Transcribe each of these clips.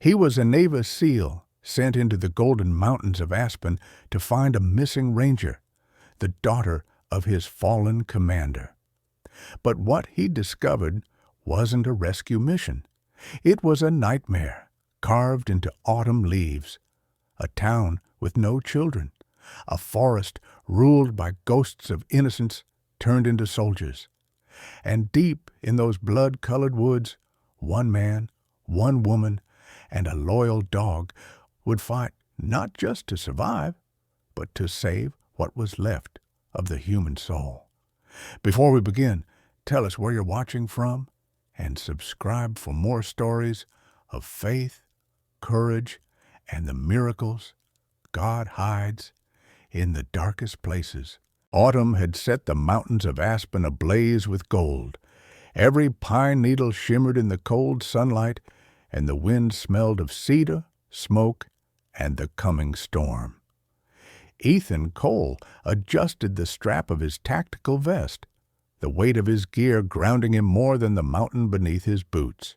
He was a Navy SEAL sent into the Golden Mountains of Aspen to find a missing ranger, the daughter of his fallen commander. But what he discovered wasn't a rescue mission. It was a nightmare carved into autumn leaves, a town with no children, a forest ruled by ghosts of innocence turned into soldiers. And deep in those blood-colored woods, one man, one woman, and a loyal dog would fight not just to survive, but to save what was left of the human soul. Before we begin, tell us where you're watching from and subscribe for more stories of faith, courage, and the miracles God hides in the darkest places. Autumn had set the mountains of Aspen ablaze with gold. Every pine needle shimmered in the cold sunlight, and the wind smelled of cedar, smoke, and the coming storm. Ethan Cole adjusted the strap of his tactical vest, the weight of his gear grounding him more than the mountain beneath his boots.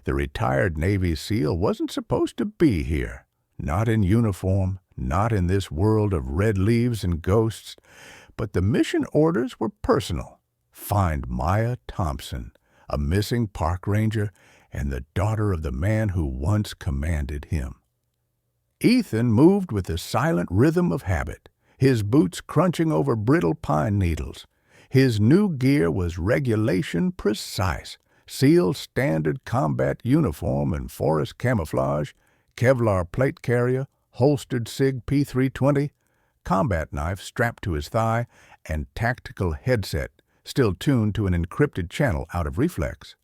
The retired Navy SEAL wasn't supposed to be here, not in uniform, not in this world of red leaves and ghosts, but the mission orders were personal. Find Maya Thompson, a missing park ranger and the daughter of the man who once commanded him. Ethan moved with the silent rhythm of habit, his boots crunching over brittle pine needles. His new gear was regulation precise, SEAL standard combat uniform and forest camouflage, Kevlar plate carrier, holstered SIG P320, combat knife strapped to his thigh, and tactical headset, still tuned to an encrypted channel out of reflex.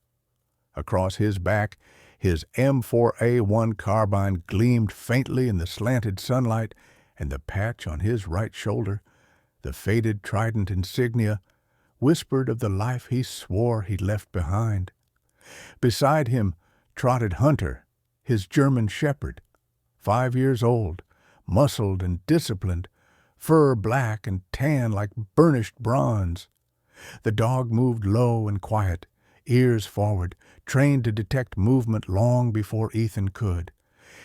Across his back, his M4A1 carbine gleamed faintly in the slanted sunlight, and the patch on his right shoulder, the faded trident insignia, whispered of the life he swore he left behind. Beside him trotted Hunter, his German shepherd, 5 years old, muscled and disciplined, fur black and tan like burnished bronze. The dog moved low and quiet, ears forward, trained to detect movement long before Ethan could.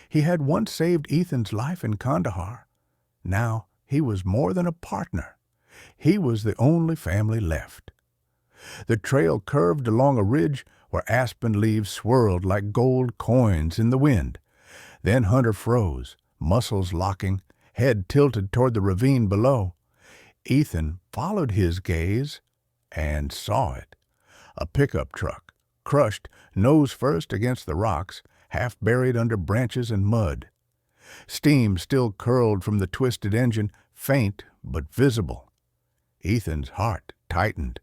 He had once saved Ethan's life in Kandahar. Now he was more than a partner. He was the only family left. The trail curved along a ridge where aspen leaves swirled like gold coins in the wind. Then Hunter froze, muscles locking, head tilted toward the ravine below. Ethan followed his gaze and saw it. A pickup truck, crushed nose first against the rocks, half buried under branches and mud. Steam still curled from the twisted engine, faint but visible. Ethan's heart tightened.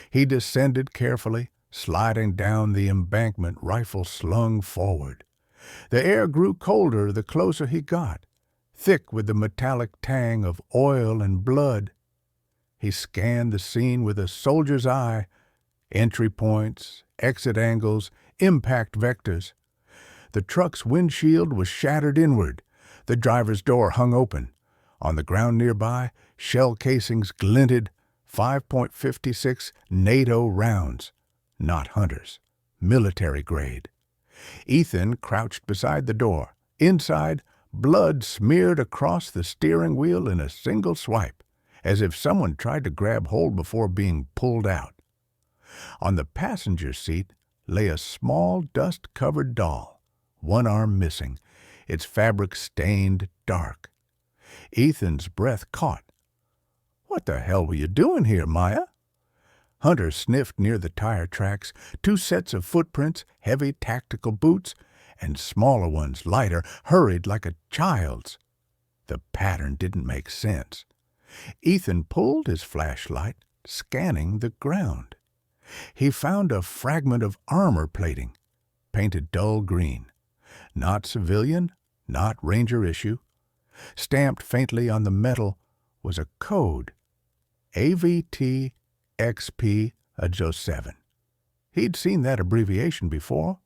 He descended carefully, sliding down the embankment, rifle slung forward. The air grew colder the closer he got, thick with the metallic tang of oil and blood. He scanned the scene with a soldier's eye, entry points, exit angles, impact vectors. The truck's windshield was shattered inward. The driver's door hung open. On the ground nearby, shell casings glinted, 5.56 NATO rounds, not Hunter's, military grade. Ethan crouched beside the door. Inside, blood smeared across the steering wheel in a single swipe, as if someone tried to grab hold before being pulled out. On the passenger seat lay a small dust-covered doll, one arm missing, its fabric stained dark. Ethan's breath caught. "What the hell were you doing here, Maya?" Hunter sniffed near the tire tracks, 2 sets of footprints, heavy tactical boots, and smaller ones, lighter, hurried like a child's. The pattern didn't make sense. Ethan pulled his flashlight, scanning the ground. He found a fragment of armor plating, painted dull green. Not civilian, not ranger issue. Stamped faintly on the metal was a code, AVT XP Adjo 7. He'd seen that abbreviation before.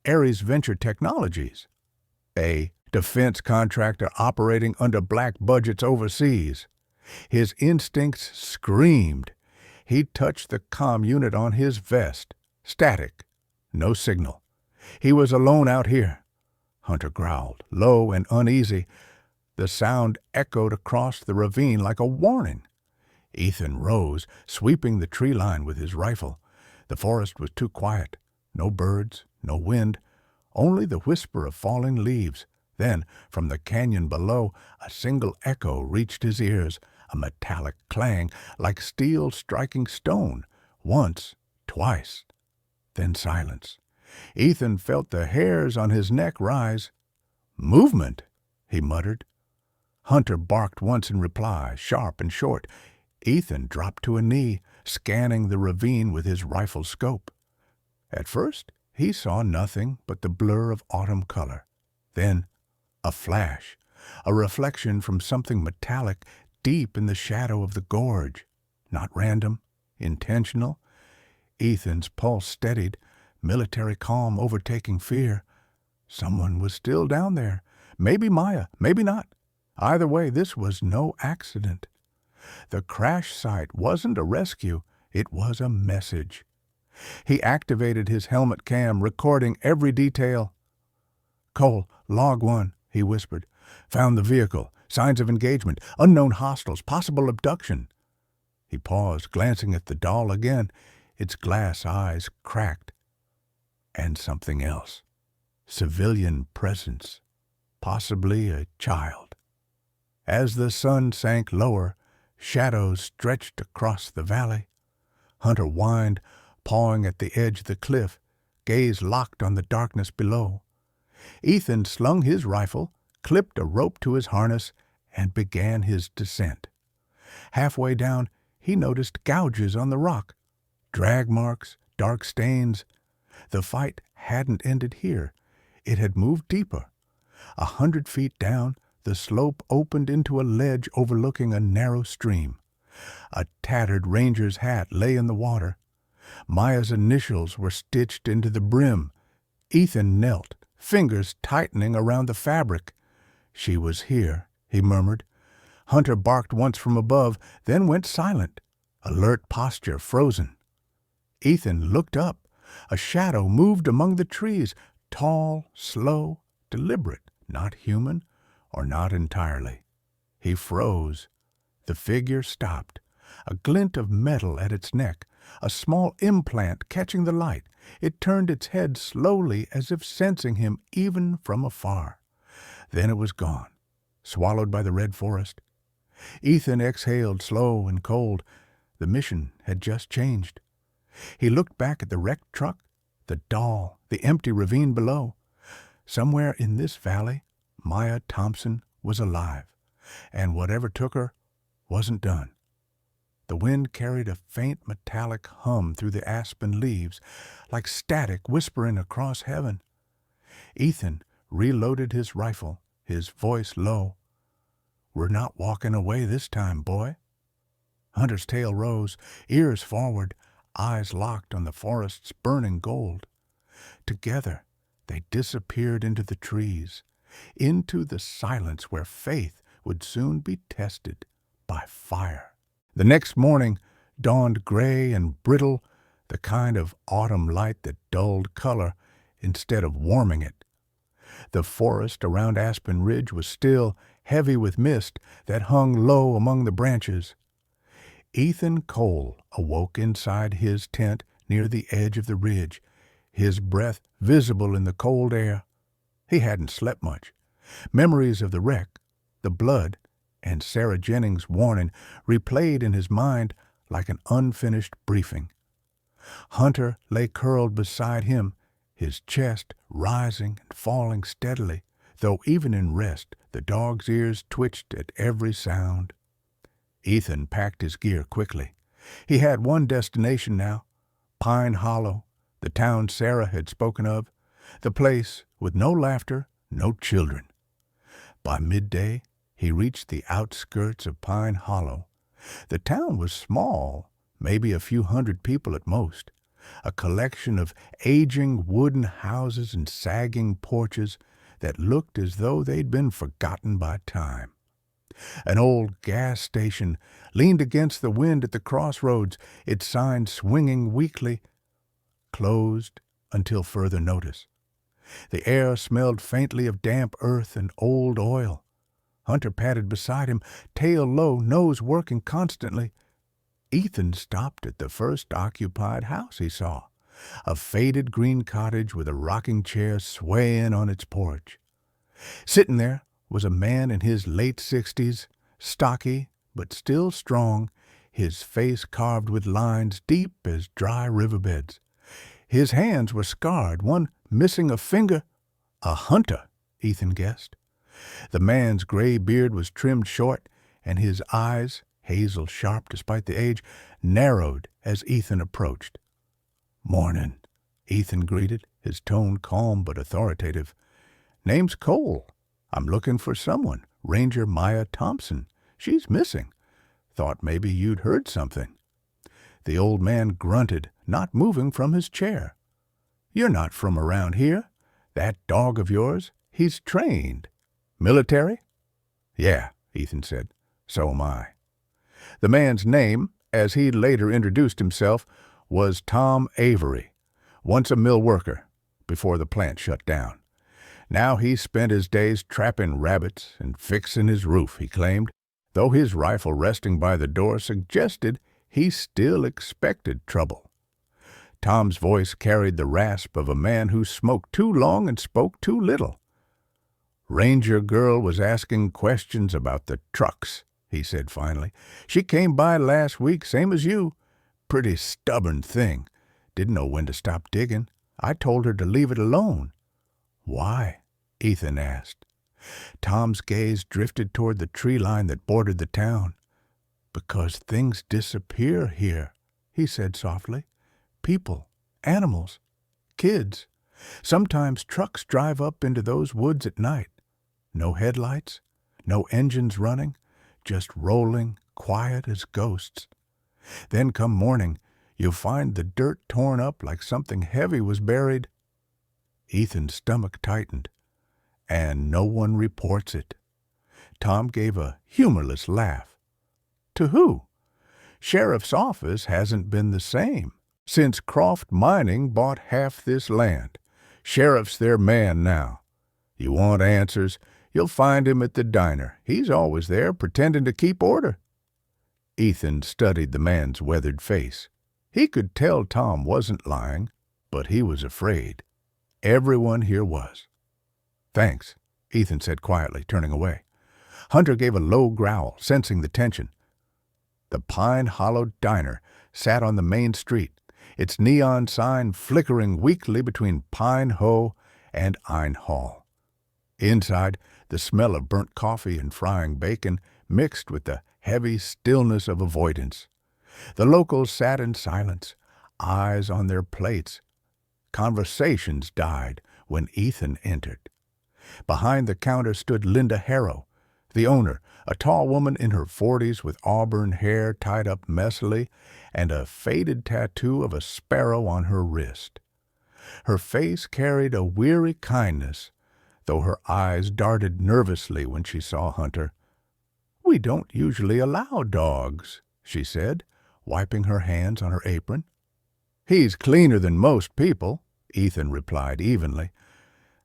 Ares Venture Technologies, a defense contractor operating under black budgets overseas. His instincts screamed. He touched the comm unit on his vest. Static. No signal. He was alone out here, Hunter growled, low and uneasy. The sound echoed across the ravine like a warning. Ethan rose, sweeping the tree line with his rifle. The forest was too quiet. No birds, no wind, only the whisper of falling leaves. Then, from the canyon below, a single echo reached his ears, a metallic clang like steel striking stone. Once, twice, then silence. Ethan felt the hairs on his neck rise. "Movement," he muttered. Hunter barked once in reply, sharp and short. Ethan dropped to a knee, scanning the ravine with his rifle scope. At first, he saw nothing but the blur of autumn color. Then, a flash, a reflection from something metallic deep in the shadow of the gorge. Not random, intentional. Ethan's pulse steadied, military calm overtaking fear. Someone was still down there. Maybe Maya, maybe not. Either way, this was no accident. The crash site wasn't a rescue, it was a message. He activated his helmet cam, recording every detail. "Cole, log 1, he whispered. "Found the vehicle. Signs of engagement. Unknown hostiles. Possible abduction." He paused, glancing at the doll again, its glass eyes cracked. And something else. Civilian presence. Possibly a child. As the sun sank lower, shadows stretched across the valley. Hunter whined, pawing at the edge of the cliff, gaze locked on the darkness below. Ethan slung his rifle, clipped a rope to his harness, and began his descent. Halfway down, he noticed gouges on the rock, drag marks, dark stains. The fight hadn't ended here. It had moved deeper. 100 feet down, the slope opened into a ledge overlooking a narrow stream. A tattered ranger's hat lay in the water. Maya's initials were stitched into the brim. Ethan knelt, fingers tightening around the fabric. "She was here," he murmured. Hunter barked once from above, then went silent, alert posture frozen. Ethan looked up. A shadow moved among the trees, tall, slow, deliberate, not human, or not entirely. He froze. The figure stopped, a glint of metal at its neck, a small implant catching the light. It turned its head slowly as if sensing him even from afar. Then it was gone, swallowed by the red forest. Ethan exhaled, slow and cold. The mission had just changed. He looked back at the wrecked truck, the doll, the empty ravine below. Somewhere in this valley, Maya Thompson was alive, and whatever took her wasn't done. The wind carried a faint metallic hum through the aspen leaves, like static whispering across heaven. Ethan reloaded his rifle, his voice low. "We're not walking away this time, boy." Hunter's tail rose, ears forward, eyes locked on the forest's burning gold. Together, they disappeared into the trees, into the silence where faith would soon be tested by fire. The next morning dawned gray and brittle, the kind of autumn light that dulled color instead of warming it. The forest around Aspen Ridge was still, heavy with mist that hung low among the branches. Ethan Cole awoke inside his tent near the edge of the ridge, his breath visible in the cold air. He hadn't slept much. Memories of the wreck, the blood, and Sarah Jennings' warning replayed in his mind like an unfinished briefing. Hunter lay curled beside him, his chest rising and falling steadily, though even in rest the dog's ears twitched at every sound. Ethan packed his gear quickly. He had one destination now, Pine Hollow, the town Sarah had spoken of, the place with no laughter, no children. By midday, he reached the outskirts of Pine Hollow. The town was small, maybe a few hundred people at most, a collection of aging wooden houses and sagging porches that looked as though they'd been forgotten by time. An old gas station leaned against the wind at the crossroads, its sign swinging weakly, closed until further notice. The air smelled faintly of damp earth and old oil. Hunter padded beside him, tail low, nose working constantly. Ethan stopped at the first occupied house he saw, a faded green cottage with a rocking chair swaying on its porch. Sitting there was a man in his late 60s, stocky but still strong, his face carved with lines deep as dry riverbeds. His hands were scarred, one missing a finger. A hunter, Ethan guessed. The man's gray beard was trimmed short, and his eyes, hazel sharp despite the age, narrowed as Ethan approached. "Mornin'," Ethan greeted, his tone calm but authoritative. "Name's Cole. I'm looking for someone, Ranger Maya Thompson. She's missing. Thought maybe you'd heard something." The old man grunted, not moving from his chair. "You're not from around here? That dog of yours, he's trained. Military?" "Yeah," Ethan said. "So am I." The man's name, as he later introduced himself, was Tom Avery, once a mill worker, before the plant shut down. Now he spent his days trapping rabbits and fixing his roof, he claimed, though his rifle resting by the door suggested he still expected trouble. Tom's voice carried the rasp of a man who smoked too long and spoke too little. "Ranger girl was asking questions about the trucks," he said finally. "She came by last week, same as you. Pretty stubborn thing. Didn't know when to stop digging. I told her to leave it alone." "Why?" Ethan asked. Tom's gaze drifted toward the tree line that bordered the town. "Because things disappear here," he said softly. "People, animals, kids. Sometimes trucks drive up into those woods at night. No headlights, no engines running, just rolling, quiet as ghosts. Then come morning, you'll find the dirt torn up like something heavy was buried." Ethan's stomach tightened. "And no one reports it." Tom gave a humorless laugh. "To who? Sheriff's office hasn't been the same since Croft Mining bought half this land. Sheriff's their man now. You want answers, you'll find him at the diner. He's always there, pretending to keep order." Ethan studied the man's weathered face. He could tell Tom wasn't lying, but he was afraid. Everyone here was. "Thanks," Ethan said quietly, turning away. Hunter gave a low growl, sensing the tension. The Pine Hollow Diner sat on the main street, its neon sign flickering weakly between Pine Hoe and Ein Hall. Inside, the smell of burnt coffee and frying bacon mixed with the heavy stillness of avoidance. The locals sat in silence, eyes on their plates. Conversations died when Ethan entered. Behind the counter stood Linda Harrow, the owner, a tall woman in her 40s with auburn hair tied up messily and a faded tattoo of a sparrow on her wrist. Her face carried a weary kindness, though her eyes darted nervously when she saw Hunter. "We don't usually allow dogs," she said, wiping her hands on her apron. "He's cleaner than most people," Ethan replied evenly.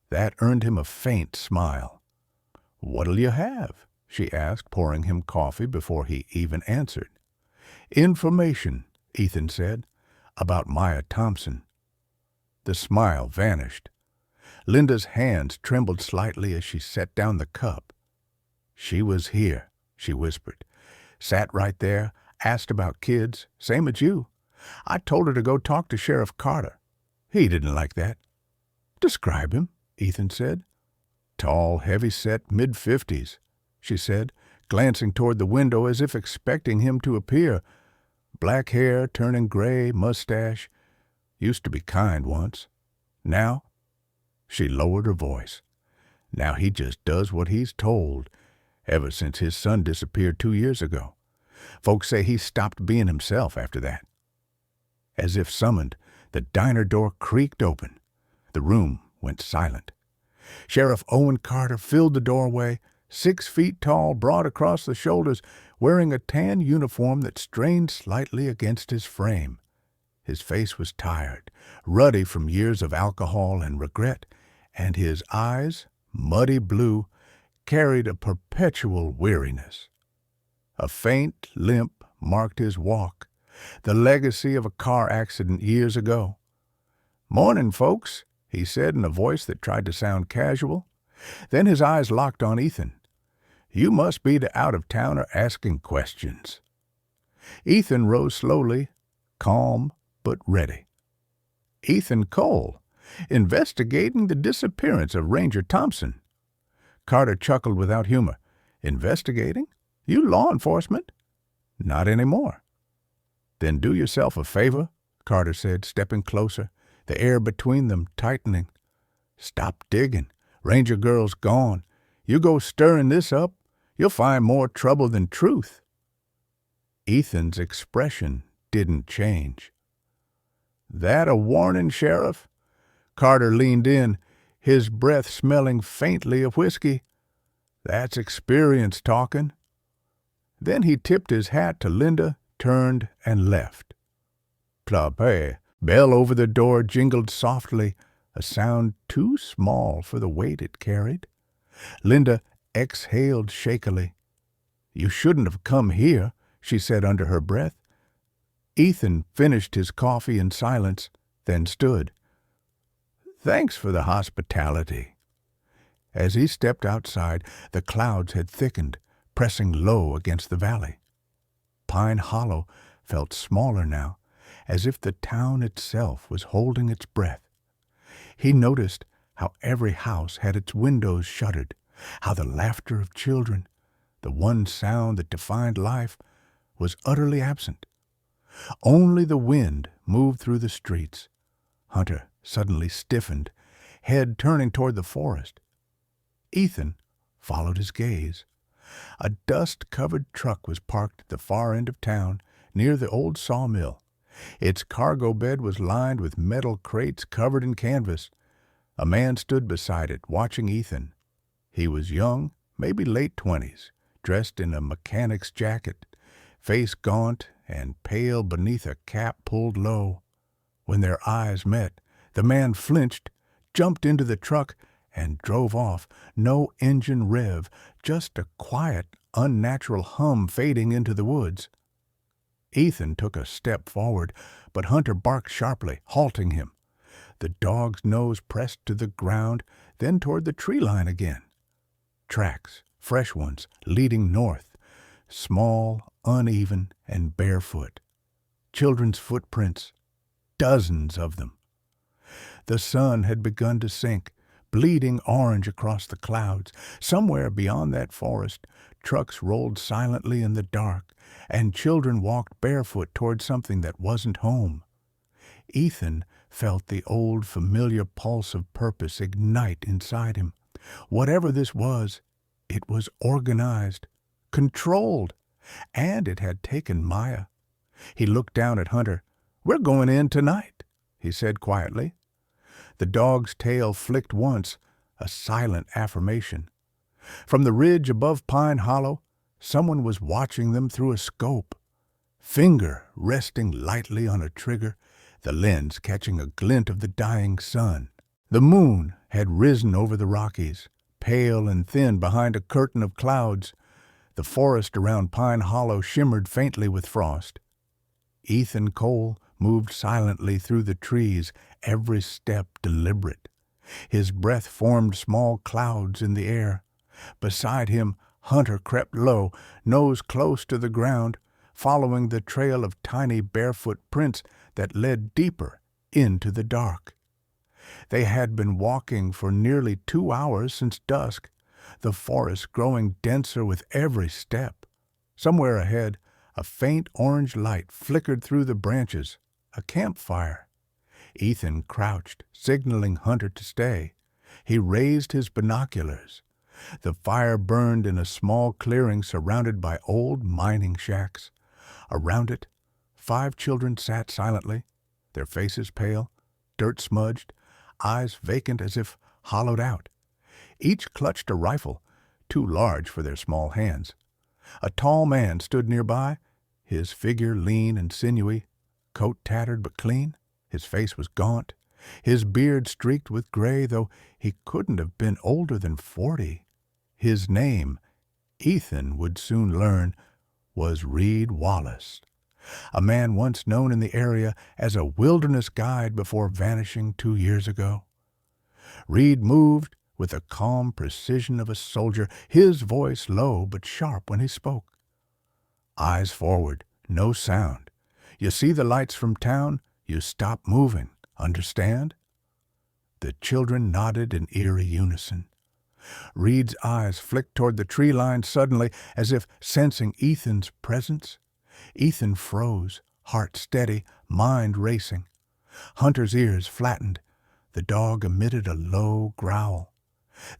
That earned him a faint smile. "What'll you have?" she asked, pouring him coffee before he even answered. "Information," Ethan said, "about Maya Thompson." The smile vanished. Linda's hands trembled slightly as she set down the cup. "She was here," she whispered. "Sat right there, asked about kids, same as you. I told her to go talk to Sheriff Carter. He didn't like that." "Describe him," Ethan said. "Tall, heavy-set, mid-50s, she said, glancing toward the window as if expecting him to appear. "Black hair turning gray, mustache. Used to be kind once. Now," she lowered her voice, "now he just does what he's told, ever since his son disappeared 2 years ago. Folks say he stopped being himself after that." As if summoned, the diner door creaked open. The room went silent. Sheriff Owen Carter filled the doorway, 6 feet tall, broad across the shoulders, wearing a tan uniform that strained slightly against his frame. His face was tired, ruddy from years of alcohol and regret, and his eyes, muddy blue, carried a perpetual weariness. A faint limp marked his walk, the legacy of a car accident years ago. "Morning, folks," he said in a voice that tried to sound casual. Then his eyes locked on Ethan. "You must be the out-of-towner asking questions." Ethan rose slowly, calm but ready. "Ethan Cole, investigating the disappearance of Ranger Thompson." Carter chuckled without humor. "Investigating? You law enforcement?" "Not anymore." "Then do yourself a favor," Carter said, stepping closer, the air between them tightening. "Stop digging. Ranger girl's gone. You go stirring this up, you'll find more trouble than truth." Ethan's expression didn't change. "That a warning, Sheriff?" Carter leaned in, his breath smelling faintly of whiskey. "That's experience talking." Then he tipped his hat to Linda, turned, and left. Plop-hey! Bell over the door jingled softly, a sound too small for the weight it carried. Linda exhaled shakily. "You shouldn't have come here," she said under her breath. Ethan finished his coffee in silence, then stood. "Thanks for the hospitality." As he stepped outside, the clouds had thickened, pressing low against the valley. Pine Hollow felt smaller now, as if the town itself was holding its breath. He noticed how every house had its windows shuttered, how the laughter of children, the one sound that defined life, was utterly absent. Only the wind moved through the streets. Hunter suddenly stiffened, head turning toward the forest. Ethan followed his gaze. A dust-covered truck was parked at the far end of town, near the old sawmill. Its cargo bed was lined with metal crates covered in canvas. A man stood beside it, watching Ethan. He was young, maybe late 20s, dressed in a mechanic's jacket, face gaunt and pale beneath a cap pulled low. When their eyes met, the man flinched, jumped into the truck, and drove off. No engine rev, just a quiet, unnatural hum fading into the woods. Ethan took a step forward, but Hunter barked sharply, halting him. The dog's nose pressed to the ground, then toward the tree line again. Tracks, fresh ones, leading north, small, uneven, and barefoot. Children's footprints, dozens of them. The sun had begun to sink, bleeding orange across the clouds. Somewhere beyond that forest, trucks rolled silently in the dark, and children walked barefoot toward something that wasn't home. Ethan felt the old familiar pulse of purpose ignite inside him. Whatever this was, it was organized, controlled, and it had taken Maya. He looked down at Hunter. "We're going in tonight," he said quietly. The dog's tail flicked once, a silent affirmation. From the ridge above Pine Hollow, someone was watching them through a scope. Finger resting lightly on a trigger, the lens catching a glint of the dying sun. The moon had risen over the Rockies, pale and thin behind a curtain of clouds. The forest around Pine Hollow shimmered faintly with frost. Ethan Cole moved silently through the trees, every step deliberate. His breath formed small clouds in the air. Beside him, Hunter crept low, nose close to the ground, following the trail of tiny barefoot prints that led deeper into the dark. They had been walking for nearly 2 hours since dusk, the forest growing denser with every step. Somewhere ahead, a faint orange light flickered through the branches, a campfire. Ethan crouched, signaling Hunter to stay. He raised his binoculars. The fire burned in a small clearing surrounded by old mining shacks. Around it, 5 children sat silently, their faces pale, dirt-smudged, eyes vacant as if hollowed out. Each clutched a rifle, too large for their small hands. A tall man stood nearby, his figure lean and sinewy, coat tattered but clean. His face was gaunt, His beard streaked with gray, though he couldn't have been older than 40. His name, Ethan would soon learn, was Reed Wallace, a man once known in the area as a wilderness guide before vanishing 2 years ago. Reed moved with the calm precision of a soldier, his voice low but sharp when he spoke. Eyes forward, no sound. You see the lights from town, you stop moving. Understand? The children nodded in eerie unison. Reed's eyes flicked toward the tree line suddenly, as if sensing Ethan's presence. Ethan froze, heart steady, mind racing. Hunter's ears flattened. The dog emitted a low growl.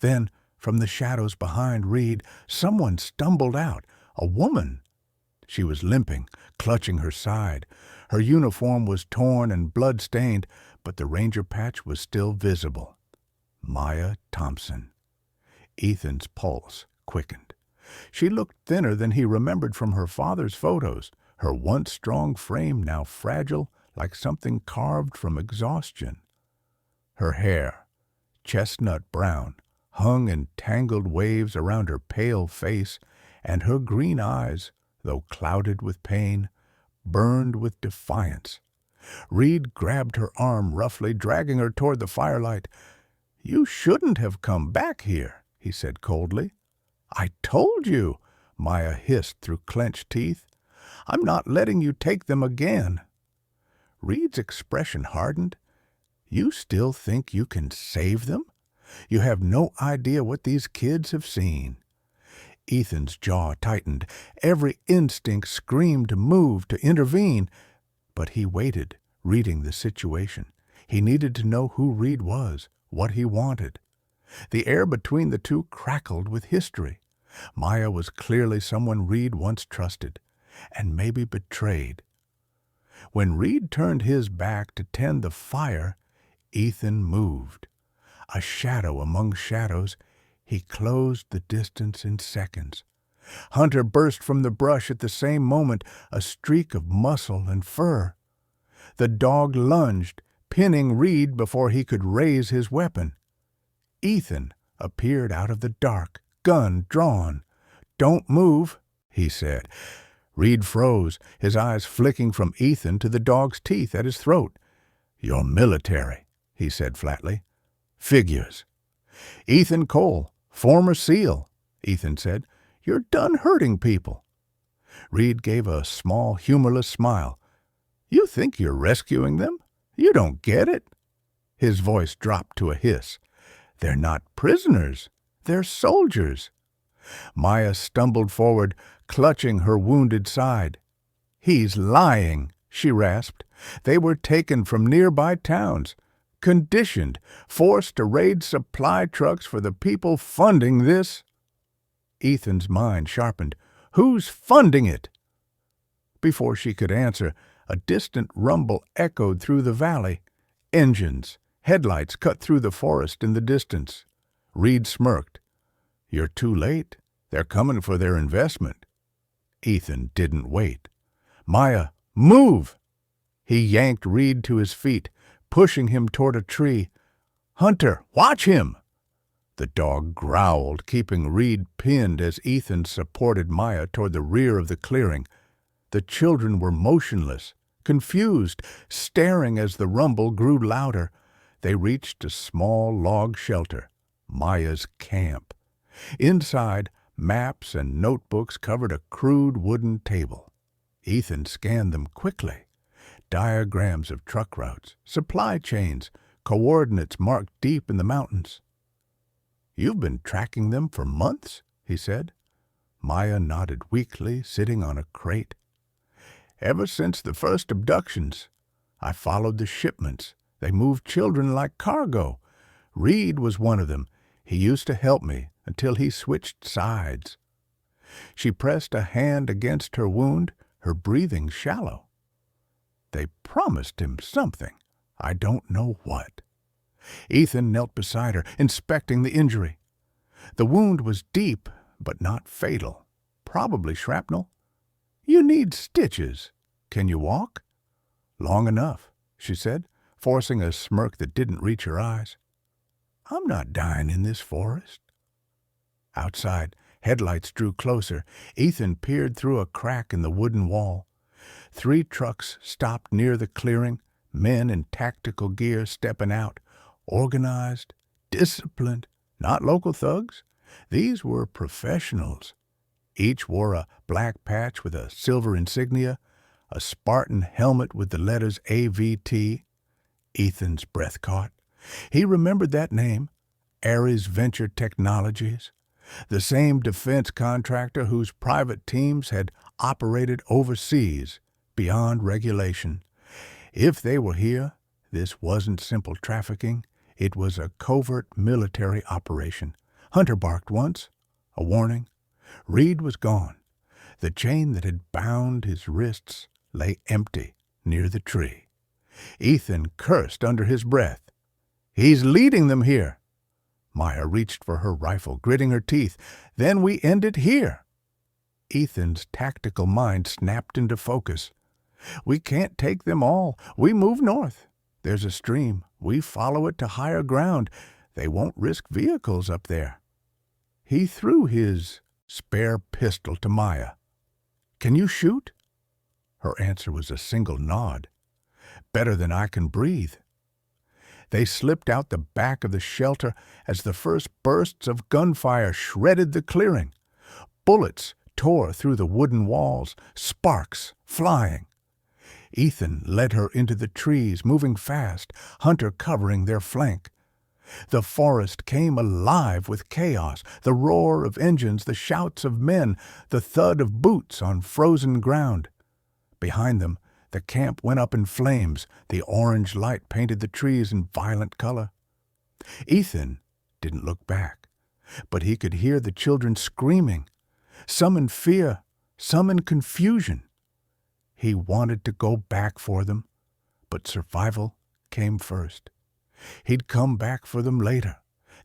Then, from the shadows behind Reed, someone stumbled out. A woman. She was limping, clutching her side. Her uniform was torn and blood-stained, but the ranger patch was still visible. Maya Thompson. Ethan's pulse quickened. She looked thinner than he remembered from her father's photos, her once strong frame now fragile, like something carved from exhaustion. Her hair, chestnut brown, hung in tangled waves around her pale face, and her green eyes, though clouded with pain, burned with defiance. Reed grabbed her arm roughly, dragging her toward the firelight. "You shouldn't have come back here," he said coldly. "I told you," Maya hissed through clenched teeth. "I'm not letting you take them again." Reed's expression hardened. "You still think you can save them? You have no idea what these kids have seen." Ethan's jaw tightened. Every instinct screamed to move, to intervene. But he waited, reading the situation. He needed to know who Reed was, what he wanted. The air between the two crackled with history. Maya was clearly someone Reed once trusted, and maybe betrayed. When Reed turned his back to tend the fire, Ethan moved. A shadow among shadows, he closed the distance in seconds. Hunter burst from the brush at the same moment, a streak of muscle and fur. The dog lunged, pinning Reed before he could raise his weapon. Ethan appeared out of the dark, gun drawn. "Don't move," he said. Reed froze, his eyes flicking from Ethan to the dog's teeth at his throat. "You're military," he said flatly. "Figures." "Ethan Cole, former SEAL," Ethan said. "You're done hurting people." Reed gave a small, humorless smile. "You think you're rescuing them? You don't get it." His voice dropped to a hiss. "They're not prisoners. They're soldiers." Maya stumbled forward, clutching her wounded side. "He's lying," she rasped. "They were taken from nearby towns, conditioned, forced to raid supply trucks for the people funding this." Ethan's mind sharpened. "Who's funding it?" Before she could answer, a distant rumble echoed through the valley. Engines, headlights cut through the forest in the distance. Reed smirked. "You're too late. They're coming for their investment." Ethan didn't wait. "Maya, move!" He yanked Reed to his feet, pushing him toward a tree. "Hunter, watch him!" The dog growled, keeping Reed pinned as Ethan supported Maya toward the rear of the clearing. The children were motionless, confused, staring as the rumble grew louder. They reached a small log shelter, Maya's camp. Inside, maps and notebooks covered a crude wooden table. Ethan scanned them quickly. Diagrams of truck routes, supply chains, coordinates marked deep in the mountains. "You've been tracking them for months?" he said. Maya nodded weakly, sitting on a crate. "Ever since the first abductions. I followed the shipments. They moved children like cargo. Reed was one of them. He used to help me until he switched sides." She pressed a hand against her wound, her breathing shallow. "They promised him something. I don't know what." Ethan knelt beside her, inspecting the injury. The wound was deep, but not fatal. Probably shrapnel. "You need stitches. Can you walk?" "Long enough," she said. forcing a smirk that didn't reach her eyes. "I'm not dying in this forest." Outside, headlights drew closer. Ethan peered through a crack in the wooden wall. 3 trucks stopped near the clearing, men in tactical gear stepping out, organized, disciplined, not local thugs. These were professionals. Each wore a black patch with a silver insignia, a Spartan helmet with the letters AVT. Ethan's breath caught. He remembered that name, Ares Venture Technologies, the same defense contractor whose private teams had operated overseas, beyond regulation. If they were here, this wasn't simple trafficking. It was a covert military operation. Hunter barked once, a warning. Reed was gone. The chain that had bound his wrists lay empty near the tree. Ethan cursed under his breath. "He's leading them here." Maya reached for her rifle, gritting her teeth. "Then we end it here." Ethan's tactical mind snapped into focus. "We can't take them all. We move north. There's a stream. We follow it to higher ground. They won't risk vehicles up there." He threw his spare pistol to Maya. "Can you shoot?" Her answer was a single nod. "Better than I can breathe." They slipped out the back of the shelter as the first bursts of gunfire shredded the clearing. Bullets tore through the wooden walls, sparks flying. Ethan led her into the trees, moving fast, Hunter covering their flank. The forest came alive with chaos, the roar of engines, the shouts of men, the thud of boots on frozen ground. Behind them, the camp went up in flames. The orange light painted the trees in violent color. Ethan didn't look back, but he could hear the children screaming, some in fear, some in confusion. He wanted to go back for them, but survival came first. He'd come back for them later.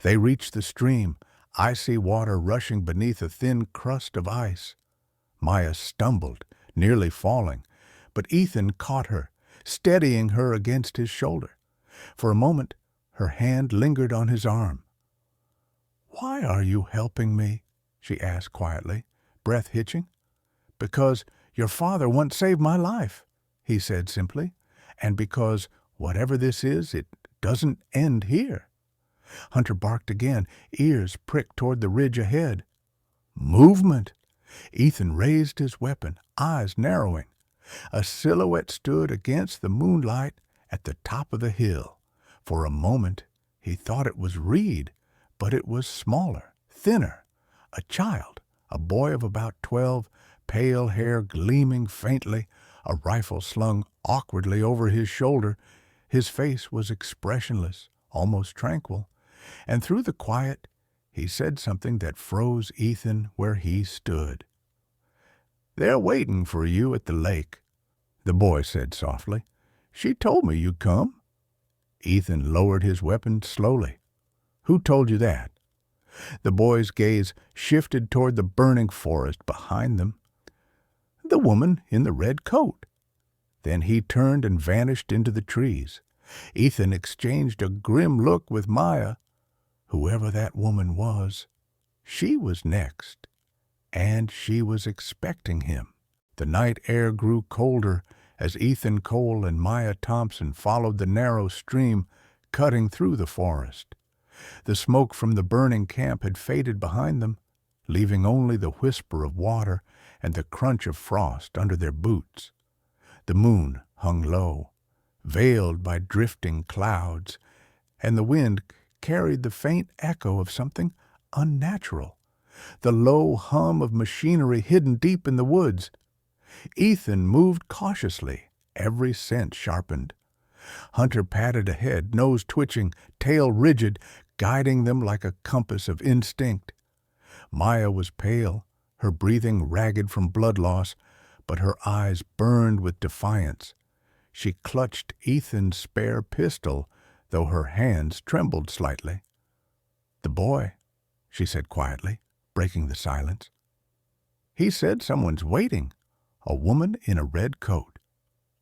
They reached the stream, icy water rushing beneath a thin crust of ice. Maya stumbled, nearly falling, but Ethan caught her, steadying her against his shoulder. For a moment, her hand lingered on his arm. "Why are you helping me?" she asked quietly, breath hitching. "Because your father once saved my life," he said simply, "and because whatever this is, it doesn't end here." Hunter barked again, ears pricked toward the ridge ahead. Movement! Ethan raised his weapon, eyes narrowing. A silhouette stood against the moonlight at the top of the hill. For a moment he thought it was Reed, but it was smaller, thinner. A child, a boy of about 12, pale hair gleaming faintly, a rifle slung awkwardly over his shoulder. His face was expressionless, almost tranquil, and through the quiet he said something that froze Ethan where he stood. "They're waiting for you at the lake," the boy said softly. "She told me you'd come." Ethan lowered his weapon slowly. "Who told you that?" The boy's gaze shifted toward the burning forest behind them. "The woman in the red coat." Then he turned and vanished into the trees. Ethan exchanged a grim look with Maya. Whoever that woman was, she was next, and she was expecting him. The night air grew colder as Ethan Cole and Maya Thompson followed the narrow stream cutting through the forest. The smoke from the burning camp had faded behind them, leaving only the whisper of water and the crunch of frost under their boots. The moon hung low, veiled by drifting clouds, and the wind carried the faint echo of something unnatural, the low hum of machinery hidden deep in the woods. Ethan moved cautiously, every sense sharpened. Hunter padded ahead, nose twitching, tail rigid, guiding them like a compass of instinct. Maya was pale, her breathing ragged from blood loss, but her eyes burned with defiance. She clutched Ethan's spare pistol, though her hands trembled slightly. "The boy," she said quietly, breaking the silence. "He said someone's waiting, a woman in a red coat.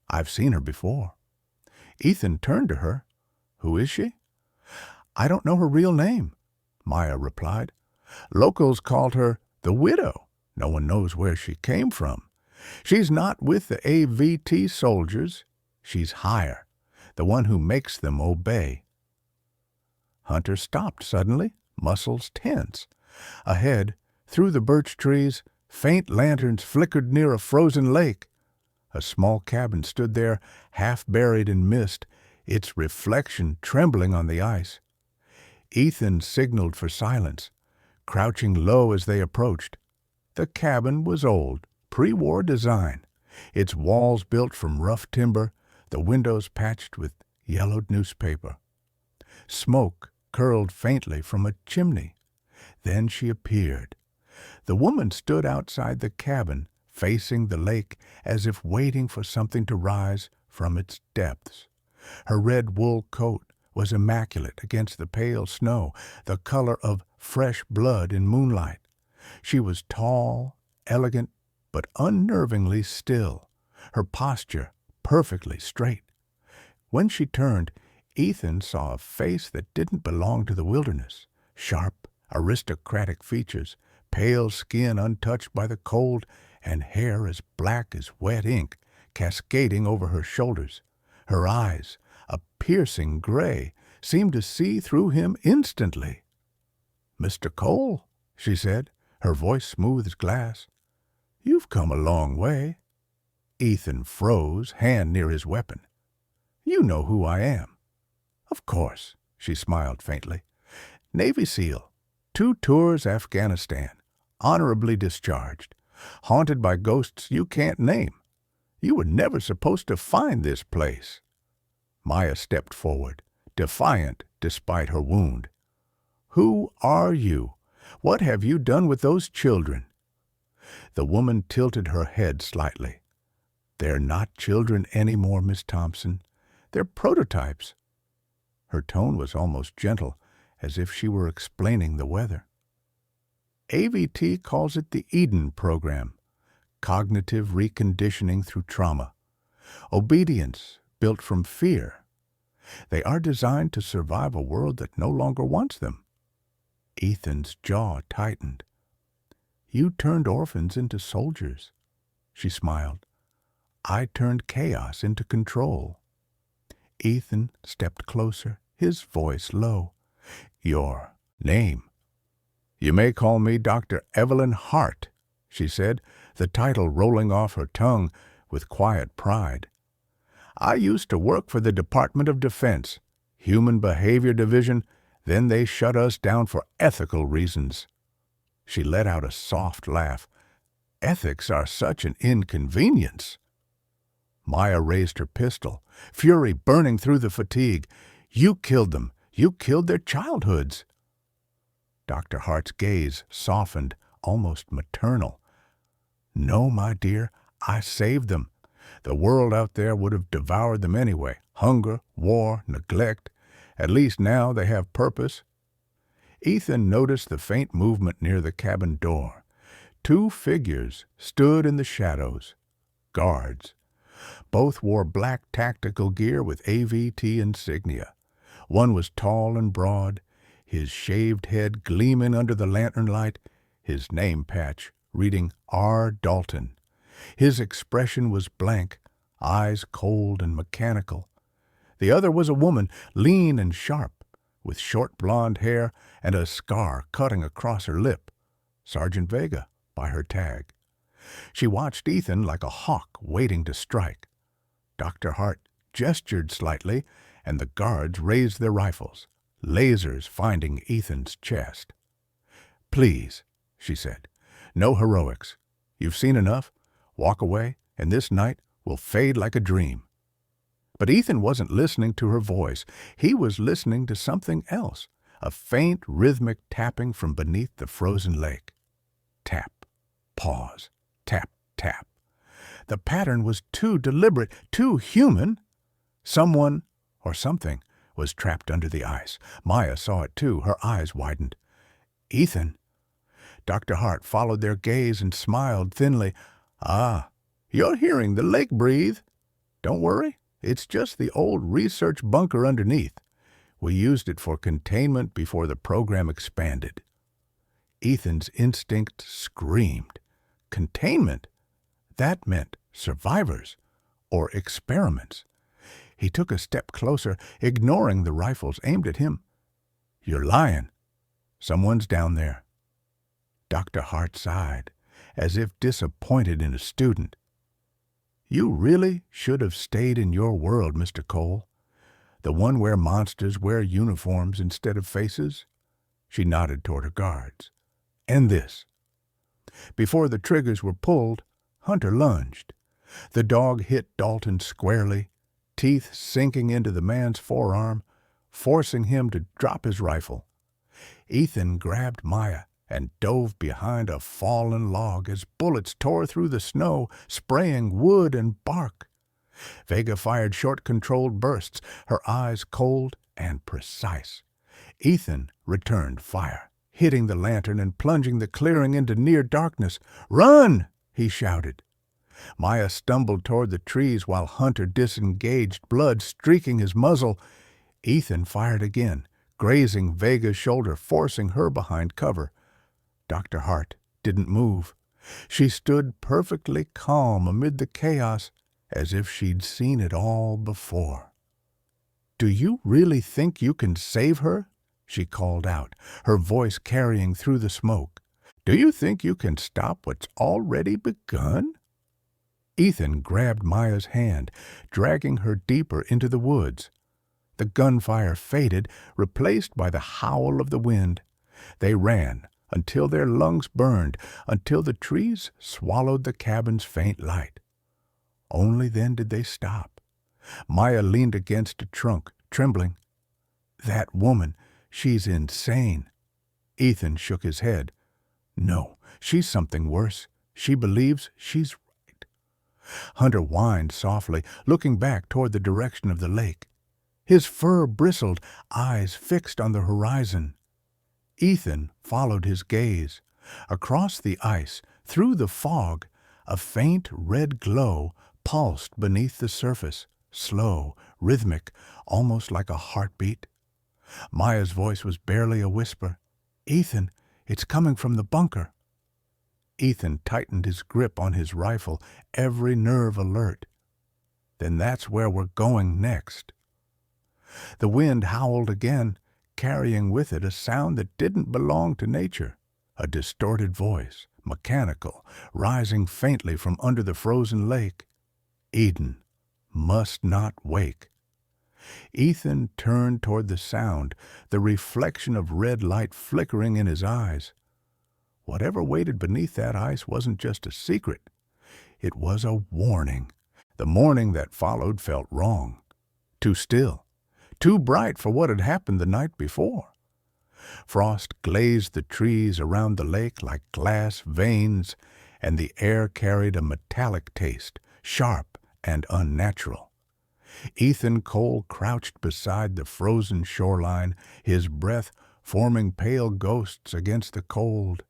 I've seen her before." Ethan turned to her. "Who is she?" "I don't know her real name," Maya replied. "Locals called her the Widow. No one knows where she came from. She's not with the AVT soldiers. She's higher, the one who makes them obey." Hunter stopped suddenly, muscles tense. Ahead, through the birch trees, faint lanterns flickered near a frozen lake. A small cabin stood there, half buried in mist, its reflection trembling on the ice. Ethan signaled for silence, crouching low as they approached. The cabin was old, pre-war design, its walls built from rough timber, the windows patched with yellowed newspaper. Smoke curled faintly from a chimney. Then she appeared. The woman stood outside the cabin, facing the lake as if waiting for something to rise from its depths. Her red wool coat was immaculate against the pale snow, the color of fresh blood in moonlight. She was tall, elegant, but unnervingly still, her posture perfectly straight. When she turned, Ethan saw a face that didn't belong to the wilderness. Sharp, aristocratic features, pale skin untouched by the cold, and hair as black as wet ink, cascading over her shoulders. Her eyes, a piercing gray, seemed to see through him instantly. "Mr. Cole," she said, her voice smooth as glass. "You've come a long way." Ethan froze, hand near his weapon. "You know who I am." "Of course," she smiled faintly. "Navy SEAL, 2 tours Afghanistan, honorably discharged, haunted by ghosts you can't name. You were never supposed to find this place." Maya stepped forward, defiant despite her wound. "Who are you? What have you done with those children?" The woman tilted her head slightly. "They're not children anymore, Miss Thompson. They're prototypes." Her tone was almost gentle, as if she were explaining the weather. "AVT calls it the Eden program, cognitive reconditioning through trauma. Obedience built from fear. They are designed to survive a world that no longer wants them." Ethan's jaw tightened. "You turned orphans into soldiers," she smiled. "I turned chaos into control." Ethan stepped closer, his voice low. "Your name?" "You may call me Dr. Evelyn Hart," she said, the title rolling off her tongue with quiet pride. "I used to work for the Department of Defense, Human Behavior Division, then they shut us down for ethical reasons." She let out a soft laugh. "Ethics are such an inconvenience." Maya raised her pistol, fury burning through the fatigue. "You killed them. You killed their childhoods." Dr. Hart's gaze softened, almost maternal. "No, my dear, I saved them. The world out there would have devoured them anyway. Hunger, war, neglect. At least now they have purpose." Ethan noticed the faint movement near the cabin door. 2 figures stood in the shadows. Guards. Both wore black tactical gear with AVT insignia. One was tall and broad, his shaved head gleaming under the lantern light, his name patch reading R. Dalton. His expression was blank, eyes cold and mechanical. The other was a woman, lean and sharp, with short blonde hair and a scar cutting across her lip. Sergeant Vega, by her tag. She watched Ethan like a hawk waiting to strike. Dr. Hart gestured slightly, and the guards raised their rifles, lasers finding Ethan's chest. "Please," she said, "no heroics. You've seen enough. Walk away, and this night will fade like a dream." But Ethan wasn't listening to her voice. He was listening to something else, a faint rhythmic tapping from beneath the frozen lake. Tap, pause, tap, tap. The pattern was too deliberate, too human. Someone, or something, was trapped under the ice. Maya saw it too. Her eyes widened. "Ethan." Dr. Hart followed their gaze and smiled thinly. "Ah, you're hearing the lake breathe. Don't worry, It's just the old research bunker underneath. We used it for containment before the program expanded." Ethan's instinct screamed. Containment? That meant survivors or experiments. He took a step closer, ignoring the rifles aimed at him. "You're lying. Someone's down there." Dr. Hart sighed, as if disappointed in a student. "You really should have stayed in your world, Mr. Cole. The one where monsters wear uniforms instead of faces." She nodded toward her guards. "And this." Before the triggers were pulled, Hunter lunged. The dog hit Dalton squarely, teeth sinking into the man's forearm, forcing him to drop his rifle. Ethan grabbed Maya and dove behind a fallen log as bullets tore through the snow, spraying wood and bark. Vega fired short, controlled bursts, her eyes cold and precise. Ethan returned fire, hitting the lantern and plunging the clearing into near darkness. "Run!" he shouted. Maya stumbled toward the trees while Hunter disengaged, blood streaking his muzzle. Ethan fired again, grazing Vega's shoulder, forcing her behind cover. Dr. Hart didn't move. She stood perfectly calm amid the chaos, as if she'd seen it all before. "Do you really think you can save her?" she called out, her voice carrying through the smoke. "Do you think you can stop what's already begun?" Ethan grabbed Maya's hand, dragging her deeper into the woods. The gunfire faded, replaced by the howl of the wind. They ran until their lungs burned, until the trees swallowed the cabin's faint light. Only then did they stop. Maya leaned against a trunk, trembling. "That woman, she's insane." Ethan shook his head. "No, she's something worse. She believes she's right." Hunter whined softly, looking back toward the direction of the lake. His fur bristled, eyes fixed on the horizon. Ethan followed his gaze. Across the ice, through the fog, a faint red glow pulsed beneath the surface, slow, rhythmic, almost like a heartbeat. Maya's voice was barely a whisper. "Ethan, it's coming from the bunker." Ethan tightened his grip on his rifle, every nerve alert. "Then that's where we're going next." The wind howled again, carrying with it a sound that didn't belong to nature, a distorted voice, mechanical, rising faintly from under the frozen lake. Eden must not wake. Ethan turned toward the sound, the reflection of red light flickering in his eyes. Whatever waited beneath that ice wasn't just a secret. It was a warning. The morning that followed felt wrong. Too still. Too bright for what had happened the night before. Frost glazed the trees around the lake like glass veins, and the air carried a metallic taste, sharp and unnatural. Ethan Cole crouched beside the frozen shoreline, his breath forming pale ghosts against the cold.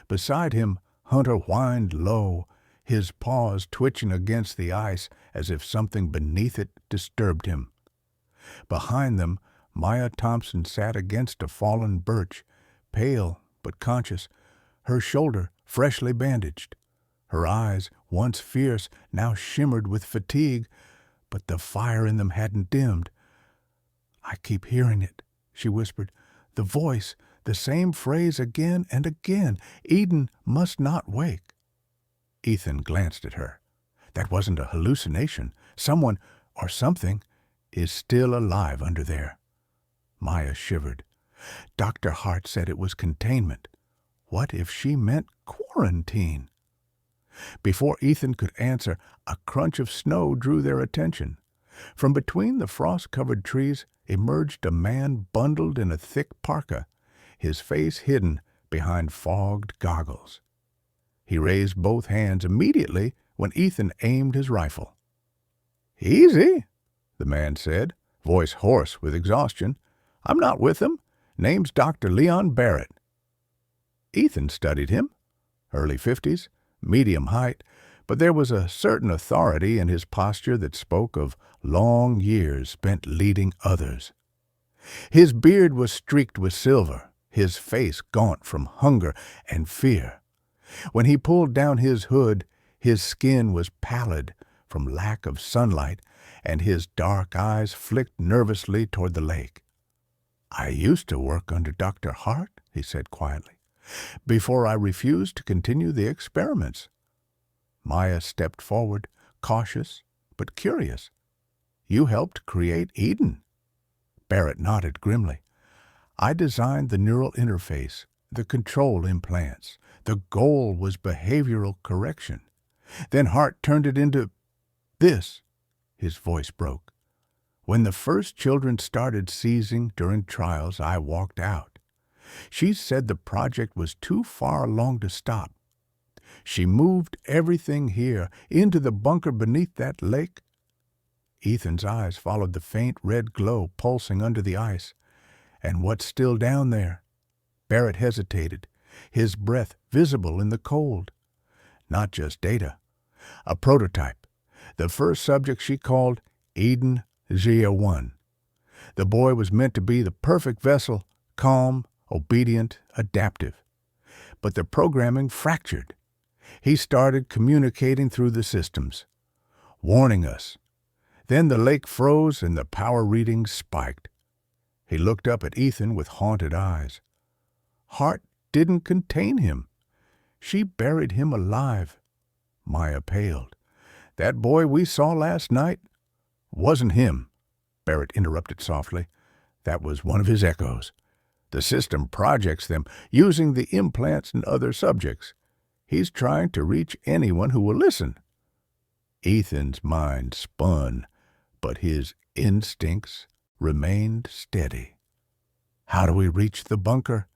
Beside him, Hunter whined low, his paws twitching against the ice as if something beneath it disturbed him. Behind them, Maya Thompson sat against a fallen birch, pale but conscious, her shoulder freshly bandaged. Her eyes, once fierce, now shimmered with fatigue, but the fire in them hadn't dimmed. "I keep hearing it," she whispered. "The voice, the same phrase again and again. Eden must not wake." Ethan glanced at her. That wasn't a hallucination. Someone, or something, is still alive under there. Maya shivered. Dr. Hart said it was containment. What if she meant quarantine? Before Ethan could answer, a crunch of snow drew their attention. From between the frost-covered trees emerged a man bundled in a thick parka, his face hidden behind fogged goggles. He raised both hands immediately when Ethan aimed his rifle. "Easy," the man said, voice hoarse with exhaustion. "I'm not with them. Name's Dr. Leon Barrett." Ethan studied him. Early 50s, medium height, but there was a certain authority in his posture that spoke of long years spent leading others. His beard was streaked with silver, his face gaunt from hunger and fear. When he pulled down his hood, his skin was pallid from lack of sunlight, and his dark eyes flicked nervously toward the lake. "I used to work under Dr. Hart," he said quietly, "before I refused to continue the experiments." Maya stepped forward, cautious but curious. "You helped create Eden." Barrett nodded grimly. "I designed the neural interface, the control implants. The goal was behavioral correction. Then Hart turned it into this." His voice broke. "When the first children started seizing during trials, I walked out. She said the project was too far along to stop. She moved everything here into the bunker beneath that lake." Ethan's eyes followed the faint red glow pulsing under the ice. "And what's still down there?" Barrett hesitated, his breath visible in the cold. "Not just data. A prototype. The first subject she called Eden Zia 1. The boy was meant to be the perfect vessel, calm, obedient, adaptive. But the programming fractured. He started communicating through the systems, warning us. Then the lake froze and the power readings spiked." He looked up at Ethan with haunted eyes. "Hart didn't contain him. She buried him alive." Maya paled. "That boy we saw last night wasn't him," Barrett interrupted softly. "That was one of his echoes. The system projects them, using the implants in other subjects. He's trying to reach anyone who will listen." Ethan's mind spun, but his instincts remained steady. "How do we reach the bunker?"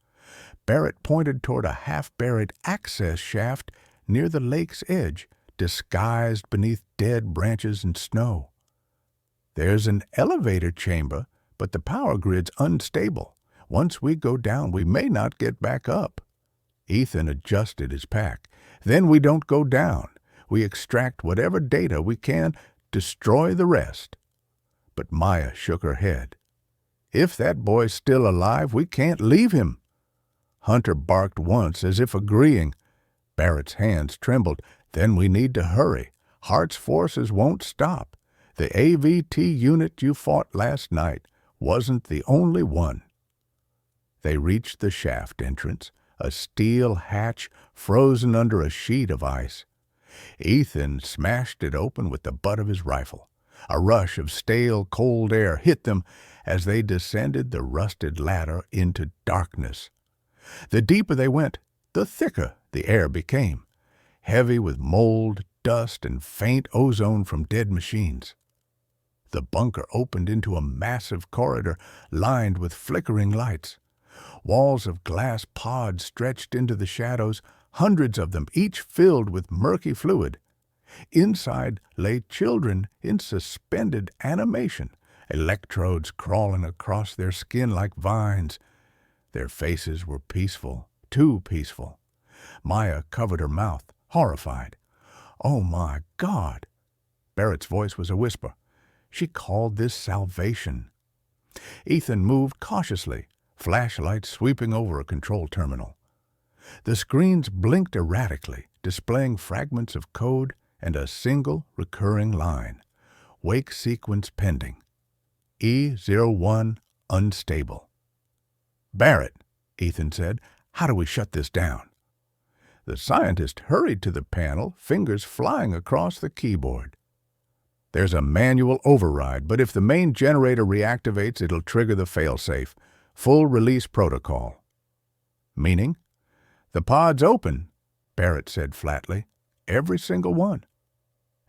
Barrett pointed toward a half-buried access shaft near the lake's edge, disguised beneath dead branches and snow. "There's an elevator chamber, but the power grid's unstable. Once we go down, we may not get back up." Ethan adjusted his pack. "Then we don't go down. We extract whatever data we can, destroy the rest." But Maya shook her head. "If that boy's still alive, we can't leave him." Hunter barked once, as if agreeing. Barrett's hands trembled. "Then we need to hurry. Hart's forces won't stop. The AVT unit you fought last night wasn't the only one." They reached the shaft entrance, a steel hatch frozen under a sheet of ice. Ethan smashed it open with the butt of his rifle. A rush of stale, cold air hit them as they descended the rusted ladder into darkness. The deeper they went, the thicker the air became, heavy with mold, dust, and faint ozone from dead machines. The bunker opened into a massive corridor lined with flickering lights. Walls of glass pods stretched into the shadows, hundreds of them, each filled with murky fluid. Inside lay children in suspended animation, electrodes crawling across their skin like vines. Their faces were peaceful, too peaceful. Maya covered her mouth, horrified. "Oh, my God!" Barrett's voice was a whisper. "She called this salvation." Ethan moved cautiously, flashlight sweeping over a control terminal. The screens blinked erratically, displaying fragments of code and a single recurring line. "Wake sequence pending. E01 unstable." "Barrett," Ethan said, "how do we shut this down?" The scientist hurried to the panel, fingers flying across the keyboard. "There's a manual override, but if the main generator reactivates, it'll trigger the failsafe. Full release protocol." "Meaning?" "The pod's open," Barrett said flatly. "Every single one."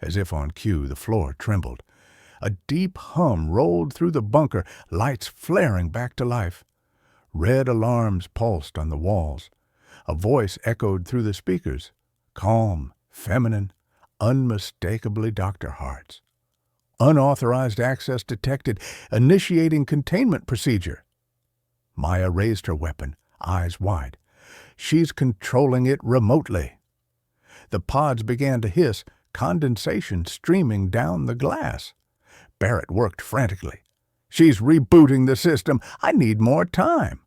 As if on cue, the floor trembled. A deep hum rolled through the bunker, lights flaring back to life. Red alarms pulsed on the walls. A voice echoed through the speakers, calm, feminine, unmistakably Dr. Hart's. "Unauthorized access detected. Initiating containment procedure." Maya raised her weapon, eyes wide. "She's controlling it remotely." The pods began to hiss, condensation streaming down the glass. Barrett worked frantically. "She's rebooting the system. I need more time."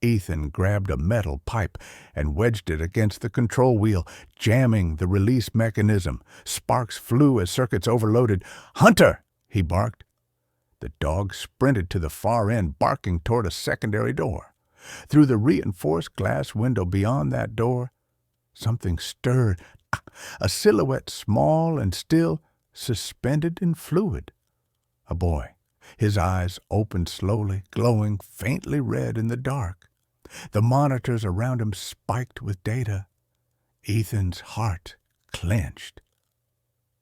Ethan grabbed a metal pipe and wedged it against the control wheel, jamming the release mechanism. Sparks flew as circuits overloaded. "Hunter!" he barked. The dog sprinted to the far end, barking toward a secondary door. Through the reinforced glass window beyond that door, something stirred, a silhouette small and still, suspended in fluid. A boy, his eyes opened slowly, glowing faintly red in the dark. The monitors around him spiked with data. Ethan's heart clenched.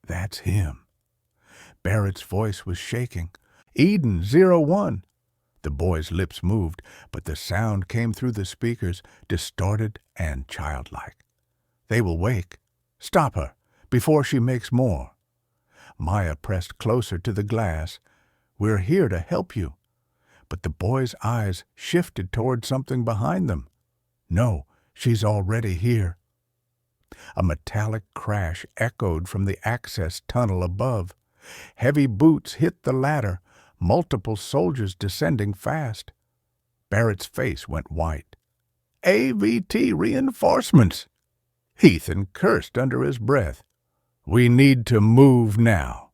"That's him." Barrett's voice was shaking. "Eden 01. The boy's lips moved, but the sound came through the speakers, distorted and childlike. "They will wake. Stop her, before she makes more." Maya pressed closer to the glass. "We're here to help you." But the boy's eyes shifted toward something behind them. "No, she's already here." A metallic crash echoed from the access tunnel above. Heavy boots hit the ladder, multiple soldiers descending fast. Barrett's face went white. "AVT reinforcements!" Ethan cursed under his breath. "We need to move now."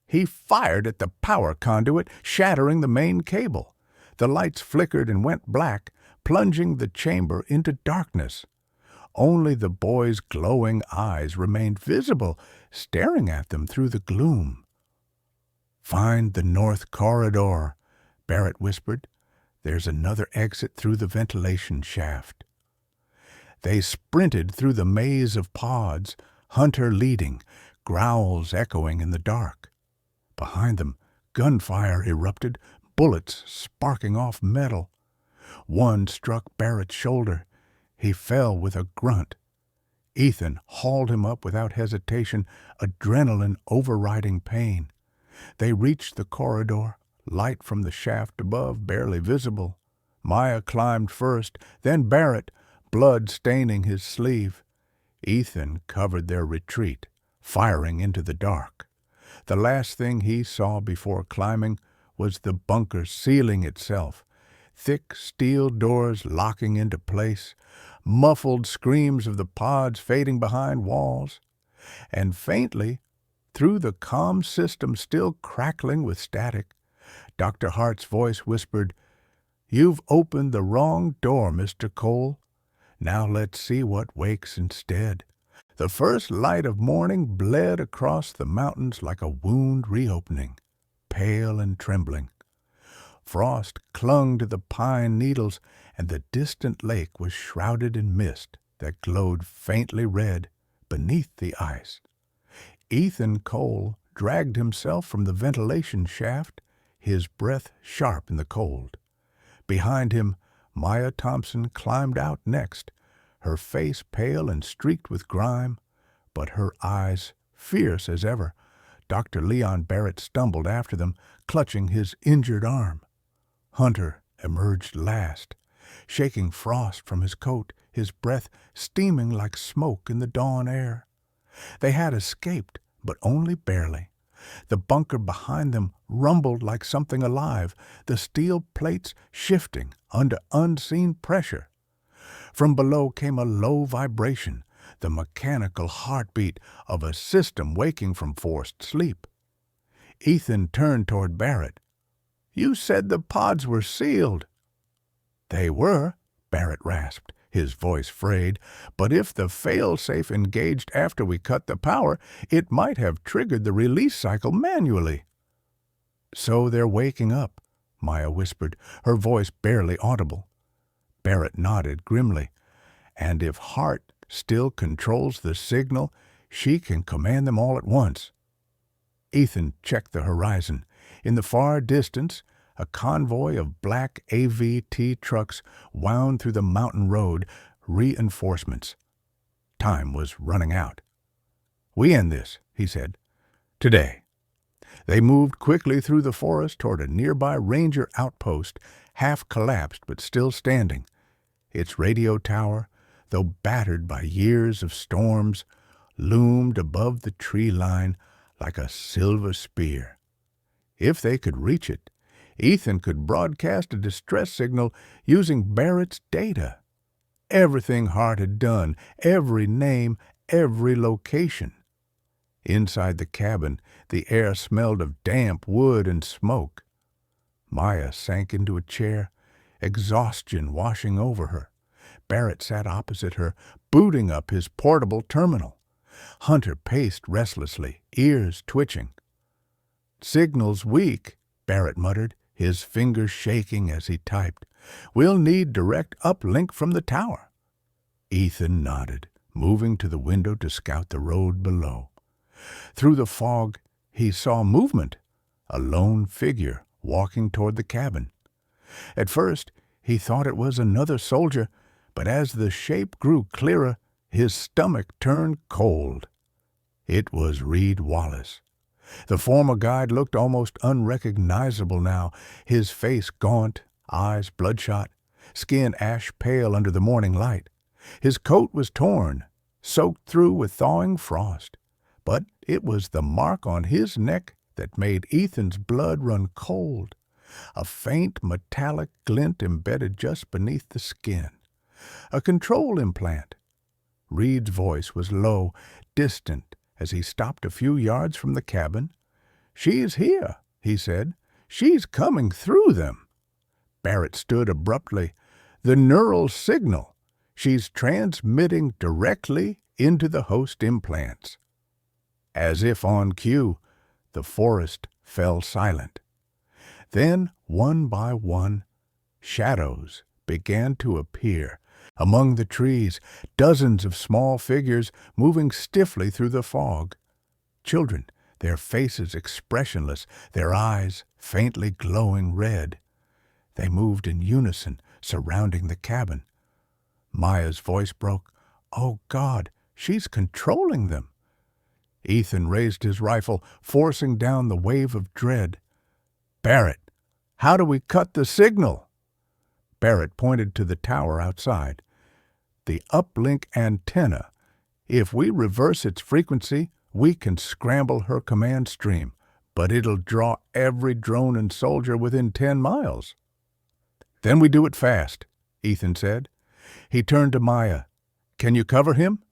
He fired at the power conduit, shattering the main cable. The lights flickered and went black, plunging the chamber into darkness. Only the boy's glowing eyes remained visible, staring at them through the gloom. "Find the north corridor," Barrett whispered. "There's another exit through the ventilation shaft." They sprinted through the maze of pods, Hunter leading, growls echoing in the dark. Behind them, gunfire erupted, bullets sparking off metal. One struck Barrett's shoulder. He fell with a grunt. Ethan hauled him up without hesitation, adrenaline overriding pain. They reached the corridor, light from the shaft above barely visible. Maya climbed first, then Barrett, blood staining his sleeve. Ethan covered their retreat, firing into the dark. The last thing he saw before climbing was the bunker sealing itself, thick steel doors locking into place, muffled screams of the pods fading behind walls, and faintly, through the comm system still crackling with static, Dr. Hart's voice whispered, "You've opened the wrong door, Mr. Cole. Now let's see what wakes instead." The first light of morning bled across the mountains like a wound reopening, pale and trembling. Frost clung to the pine needles, and the distant lake was shrouded in mist that glowed faintly red beneath the ice. Ethan Cole dragged himself from the ventilation shaft, his breath sharp in the cold. Behind him, Maya Thompson climbed out next, her face pale and streaked with grime, but her eyes fierce as ever. Dr. Leon Barrett stumbled after them, clutching his injured arm. Hunter emerged last, shaking frost from his coat, his breath steaming like smoke in the dawn air. They had escaped, but only barely. The bunker behind them rumbled like something alive, the steel plates shifting under unseen pressure. From below came a low vibration, the mechanical heartbeat of a system waking from forced sleep. Ethan turned toward Barrett. "You said the pods were sealed." "They were," Barrett rasped, his voice frayed, "but if the fail-safe engaged after we cut the power, it might have triggered the release cycle manually." "So they're waking up," Maya whispered, her voice barely audible. Barrett nodded grimly. "And if Hart still controls the signal, she can command them all at once." Ethan checked the horizon. In the far distance, a convoy of black AVT trucks wound through the mountain road, reinforcements. Time was running out. "We end this," he said. "Today." They moved quickly through the forest toward a nearby ranger outpost, half collapsed but still standing. Its radio tower, though battered by years of storms, loomed above the tree line like a silver spear. If they could reach it, Ethan could broadcast a distress signal using Barrett's data. Everything Hart had done, every name, every location. Inside the cabin, the air smelled of damp wood and smoke. Maya sank into a chair, exhaustion washing over her. Barrett sat opposite her, booting up his portable terminal. Hunter paced restlessly, ears twitching. "Signal's weak," Barrett muttered, his fingers shaking as he typed. "We'll need direct uplink from the tower." Ethan nodded, moving to the window to scout the road below. Through the fog, he saw movement, a lone figure walking toward the cabin. At first, he thought it was another soldier, but as the shape grew clearer, his stomach turned cold. It was Reed Wallace. The former guide looked almost unrecognizable now, his face gaunt, eyes bloodshot, skin ash-pale under the morning light. His coat was torn, soaked through with thawing frost, but it was the mark on his neck that made Ethan's blood run cold, a faint metallic glint embedded just beneath the skin. A control implant. Reed's voice was low, distant, as he stopped a few yards from the cabin. "She's here," he said. "She's coming through them." Barrett stood abruptly. "The neural signal. She's transmitting directly into the host implants." As if on cue, the forest fell silent. Then, one by one, shadows began to appear. Among the trees, dozens of small figures moving stiffly through the fog. Children, their faces expressionless, their eyes faintly glowing red. They moved in unison, surrounding the cabin. Maya's voice broke. "Oh, God, she's controlling them." Ethan raised his rifle, forcing down the wave of dread. "Barrett, how do we cut the signal?" Barrett pointed to the tower outside. "The uplink antenna. If we reverse its frequency, we can scramble her command stream, but it'll draw every drone and soldier within 10 miles. "Then we do it fast," Ethan said. He turned to Maya. "Can you cover him?"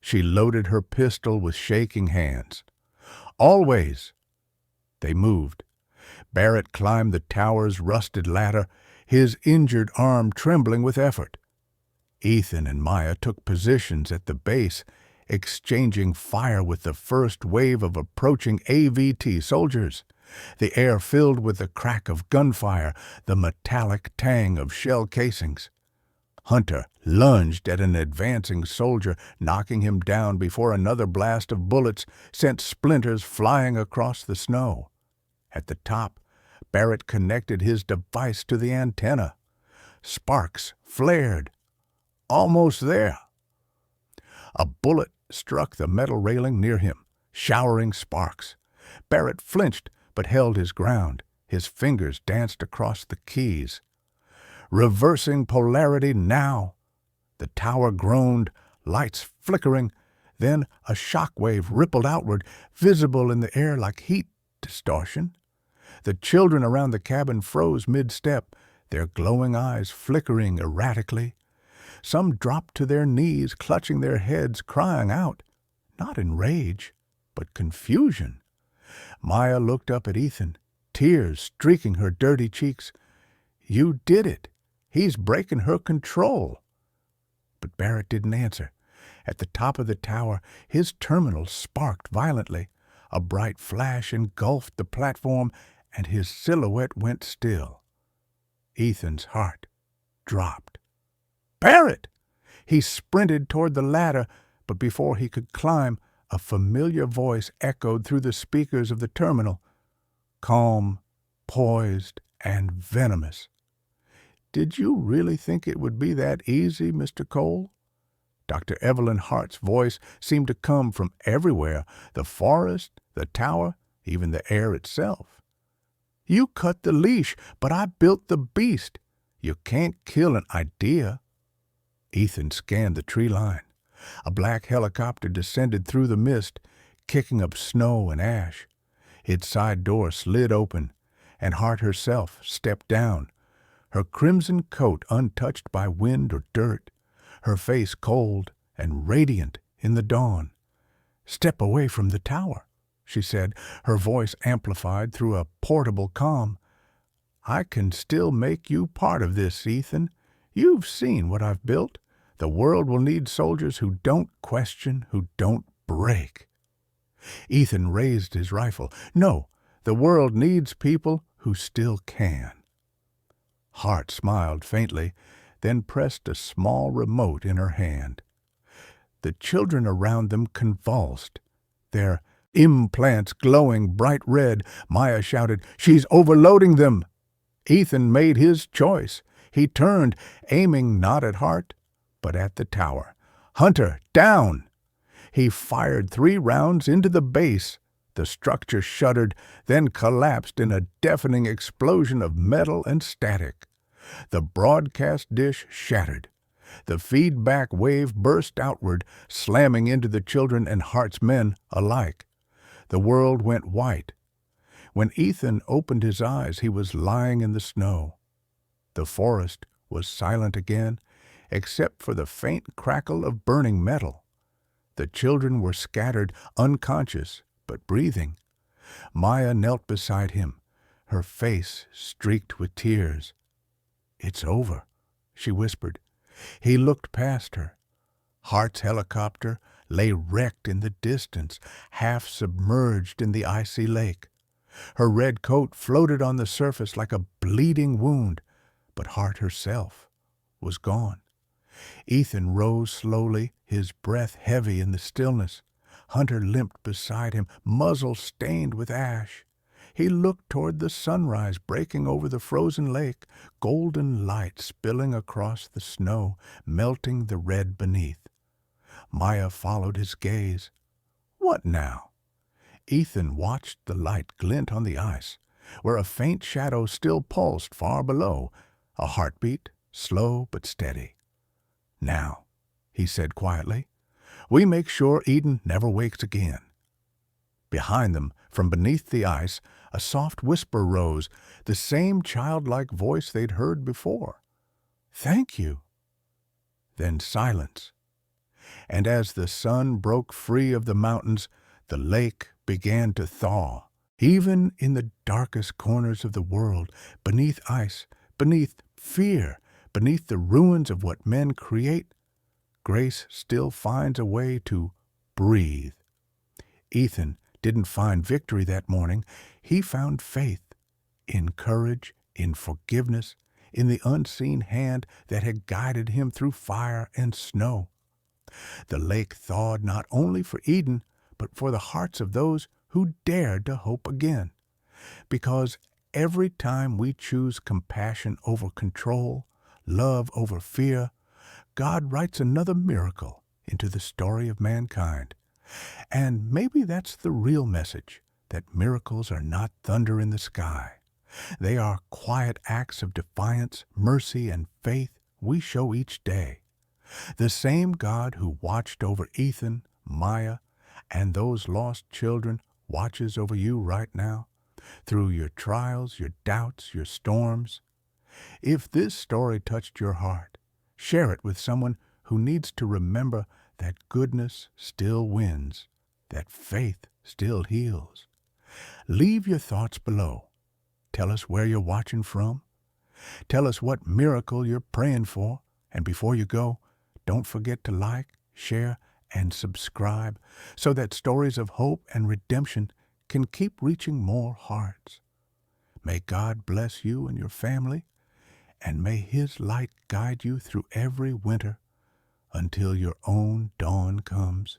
She loaded her pistol with shaking hands. "Always." They moved. Barrett climbed the tower's rusted ladder, his injured arm trembling with effort. Ethan and Maya took positions at the base, exchanging fire with the first wave of approaching AVT soldiers. The air filled with the crack of gunfire, the metallic tang of shell casings. Hunter lunged at an advancing soldier, knocking him down before another blast of bullets sent splinters flying across the snow. At the top, Barrett connected his device to the antenna. Sparks flared. Almost there. A bullet struck the metal railing near him, showering sparks. Barrett flinched but held his ground. His fingers danced across the keys. Reversing polarity now. The tower groaned, lights flickering. Then a shock wave rippled outward, visible in the air like heat distortion. The children around the cabin froze mid-step, their glowing eyes flickering erratically. Some dropped to their knees, clutching their heads, crying out, not in rage, but confusion. Maya looked up at Ethan, tears streaking her dirty cheeks. "You did it. He's breaking her control." But Barrett didn't answer. At the top of the tower, his terminal sparked violently. A bright flash engulfed the platform, and his silhouette went still. Ethan's heart dropped. "Barrett!" He sprinted toward the ladder, but before he could climb, a familiar voice echoed through the speakers of the terminal, calm, poised, and venomous. "Did you really think it would be that easy, Mr. Cole?" Dr. Evelyn Hart's voice seemed to come from everywhere, the forest, the tower, even the air itself. "You cut the leash, but I built the beast. You can't kill an idea." Ethan scanned the tree line. A black helicopter descended through the mist, kicking up snow and ash. Its side door slid open, and Hart herself stepped down, her crimson coat untouched by wind or dirt, her face cold and radiant in the dawn. "Step away from the tower," she said, her voice amplified through a portable comm. "I can still make you part of this, Ethan. You've seen what I've built. The world will need soldiers who don't question, who don't break." Ethan raised his rifle. "No, the world needs people who still can." Hart smiled faintly, then pressed a small remote in her hand. The children around them convulsed, their implants glowing bright red. Maya shouted, "She's overloading them!" Ethan made his choice. He turned, aiming not at Hart, but at the tower. "Hunter, down!" He fired 3 rounds into the base. The structure shuddered, then collapsed in a deafening explosion of metal and static. The broadcast dish shattered. The feedback wave burst outward, slamming into the children and Hart's men alike. The world went white. When Ethan opened his eyes, he was lying in the snow. The forest was silent again, except for the faint crackle of burning metal. The children were scattered, unconscious, but breathing. Maya knelt beside him, her face streaked with tears. "It's over," she whispered. He looked past her. Hart's helicopter lay wrecked in the distance, half submerged in the icy lake. Her red coat floated on the surface like a bleeding wound, but Hart herself was gone. Ethan rose slowly, his breath heavy in the stillness. Hunter limped beside him, muzzle stained with ash. He looked toward the sunrise breaking over the frozen lake, golden light spilling across the snow, melting the red beneath. Maya followed his gaze. What now? Ethan watched the light glint on the ice, where a faint shadow still pulsed far below, a heartbeat, slow but steady. "Now," he said quietly, "we make sure Eden never wakes again." Behind them, from beneath the ice, a soft whisper rose, the same childlike voice they'd heard before. "Thank you." Then silence. And as the sun broke free of the mountains, the lake began to thaw. Even in the darkest corners of the world, beneath ice, beneath fear, beneath the ruins of what men create, grace still finds a way to breathe. Ethan didn't find victory that morning. He found faith, in courage, in forgiveness, in the unseen hand that had guided him through fire and snow. The lake thawed not only for Eden, but for the hearts of those who dared to hope again. Because every time we choose compassion over control, love over fear, God writes another miracle into the story of mankind. And maybe that's the real message, that miracles are not thunder in the sky. They are quiet acts of defiance, mercy, and faith we show each day. The same God who watched over Ethan, Maya, and those lost children watches over you right now, through your trials, your doubts, your storms. If this story touched your heart, share it with someone who needs to remember that goodness still wins, that faith still heals. Leave your thoughts below. Tell us where you're watching from. Tell us what miracle you're praying for. And before you go, don't forget to like, share, and subscribe so that stories of hope and redemption can keep reaching more hearts. May God bless you and your family, and may His light guide you through every winter until your own dawn comes.